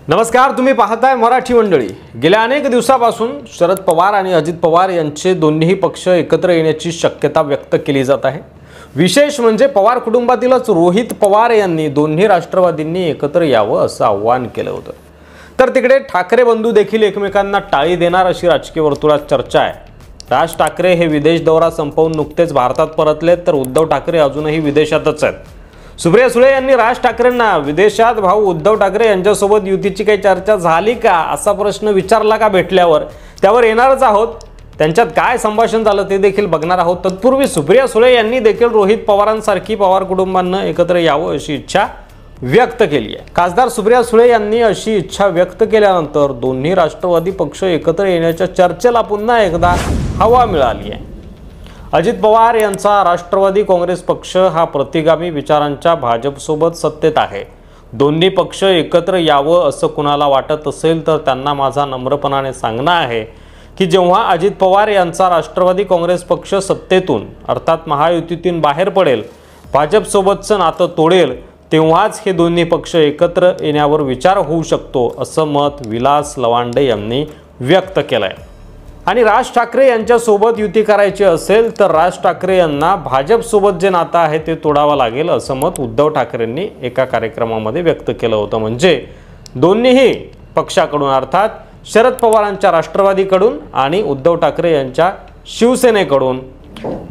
नमस्कार, तुम्ही पाहताय मराठी मंडळी। गेल्या अनेक दिवसापासून शरद पवार आणि अजित पवार यांचे दोन्ही पक्ष एकत्र येण्याची शक्यता व्यक्त केली जात आहे। विशेष म्हणजे पवार कुटुंबातीलच रोहित पवार यांनी दोन्ही राष्ट्रवादींनी एकत्र यावं असं आव्हान केलं होतं। तर तिकडे ठाकरे बंधू देखील एकमेकांना टाळी देणार अशी राजकीय वर्तुळात चर्चा आहे। राज ठाकरे हे विदेश दौरा संपवून नुकतेच भारतात परतलेत, तर उद्धव ठाकरे अजूनही विदेशातच आहेत। सुप्रिया सुळे यांनी राज ठाकरेंना विदेशात भाऊ उद्धव ठाकरे यांच्यासोबत युतीची काही चर्चा झाली का असा प्रश्न विचारला का भेटल्यावर, त्यावर येणारच आहोत। त्यांच्यात काय संभाषण झालं ते देखील बघणार आहोत। तत्पूर्वी सुप्रिया सुळे यांनी देखील रोहित पवारांसारखी पवार कुटुंबांना एकत्र यावं अशी इच्छा व्यक्त केली आहे। खासदार सुप्रिया सुळे यांनी अशी इच्छा व्यक्त केल्यानंतर दोन्ही राष्ट्रवादी पक्ष एकत्र येण्याच्या चर्चेला पुन्हा एकदा हवा मिळाली आहे। अजित पवार यांचा राष्ट्रवादी काँग्रेस पक्ष हा प्रतिगामी विचारांच्या भाजपसोबत सत्तेत आहे। दोन्ही पक्ष एकत्र यावं असं कुणाला वाटत असेल तर त्यांना माझा नम्रपणाने सांगणं आहे की जेव्हा अजित पवार यांचा राष्ट्रवादी काँग्रेस पक्ष सत्तेतून अर्थात महायुतीतून बाहेर पडेल, भाजपसोबतचं नातं तोडेल, तेव्हाच हे दोन्ही पक्ष एकत्र येण्यावर विचार होऊ शकतो असं मत विलास लवांडे यांनी व्यक्त केलंय। आणि राज ठाकरे यांच्यासोबत युती करायची असेल तर राज ठाकरे यांना भाजपसोबत जे नातं आहे ते तोडावं लागेल असं मत उद्धव ठाकरेंनी एका कार्यक्रमामध्ये व्यक्त केलं होतं। म्हणजे दोन्हीही पक्षाकडून अर्थात शरद पवारांच्या राष्ट्रवादीकडून आणि उद्धव ठाकरे यांच्या शिवसेनेकडून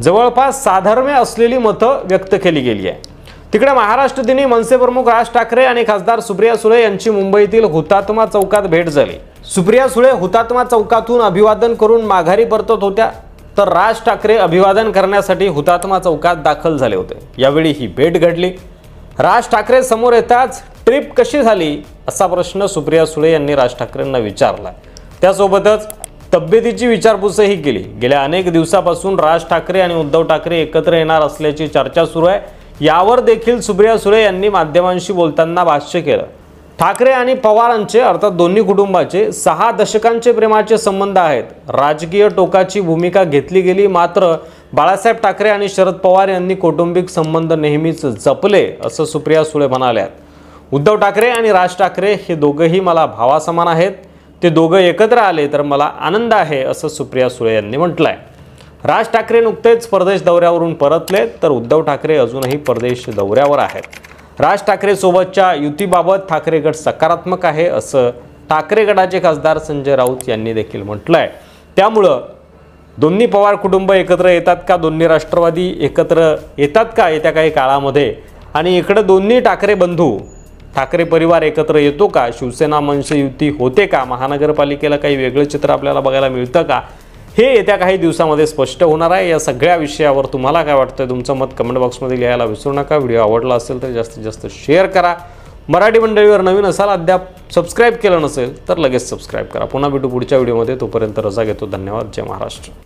जवळपास साधर्म्य असलेली मतं व्यक्त केली गेली आहे। तिकडे महाराष्ट्र दिनी मनसे प्रमुख राज ठाकरे आणि खासदार सुप्रिया सुळे यांची मुंबईतील हुतात्मा चौकात भेट झाली। सुप्रिया सुळे हुतात्मा चौकातून अभिवादन करून माघारी परतत होत्या, तर राज ठाकरे अभिवादन करण्यासाठी हुतात्मा चौकात दाखल झाले होते। यावेळी ही भेट घडली। राज ठाकरे समोर येताच ट्रिप कशी झाली असा प्रश्न सुप्रिया सुळे यांनी राज ठाकरेंना विचारला। त्यासोबतच तब्येतीची विचारपूसही केली। गेल्या अनेक दिवसापासून राज ठाकरे आणि उद्धव ठाकरे एकत्र येणार असल्याची चर्चा सुरू आहे। यावर देखील सुप्रिया सुळे यांनी माध्यमांशी बोलताना भाष्य केलं। ठाकरे आणि पवारांचे अर्थात दोन्ही कुटुंबाचे 6 दशकांचे प्रेमाचे संबंध आहेत। राजकीय टोकाची भूमिका घेतली गेली, मात्र बाळासाहेब ठाकरे आणि शरद पवार यांनी कौटुंबिक संबंध नेहमीच जपले असं सुप्रिया सुळे म्हणाल्या। उद्धव ठाकरे आणि राज ठाकरे हे दोघंही मला भावासमान आहेत। ते दोघं एकत्र आले तर मला आनंद आहे असं सुप्रिया सुळे यांनी म्हटलंय। राज ठाकरे नुकतेच परदेश दौऱ्यावरून परतले, तर उद्धव ठाकरे अजूनही परदेश दौऱ्यावर आहेत। राज ठाकरे सोबतच्या युतीबाबत ठाकरे गट सकारात्मक आहे असं ठाकरे गटाचे खासदार संजय राऊत यांनी देखील म्हटलंय। त्यामुळं दोन्ही पवार कुटुंब एकत्र येतात का, दोन्ही राष्ट्रवादी एकत्र येतात का येत्या काही काळामध्ये, आणि इकडे दोन्ही ठाकरे बंधू ठाकरे परिवार एकत्र येतो का, शिवसेना मनसे युती होते का, महानगरपालिकेला काही वेगळं चित्र आपल्याला बघायला मिळतं का, हे येत्या काही दिवसांमध्ये स्पष्ट होणार आहे। या सगळ्या विषयावर तुम्हाला काय वाटतं तुमचं मत कमेंट बॉक्समध्ये लिहायला विसरू नका। व्हिडिओ आवडला असेल तर जास्तीत जास्त शेअर करा। मराठी मंडळीवर नवीन असाल, अद्याप सबस्क्राईब केलं नसेल तर लगेच सबस्क्राईब करा। पुन्हा भेटू पुढच्या व्हिडिओमध्ये, तोपर्यंत रजा घेतो। धन्यवाद। जय महाराष्ट्र।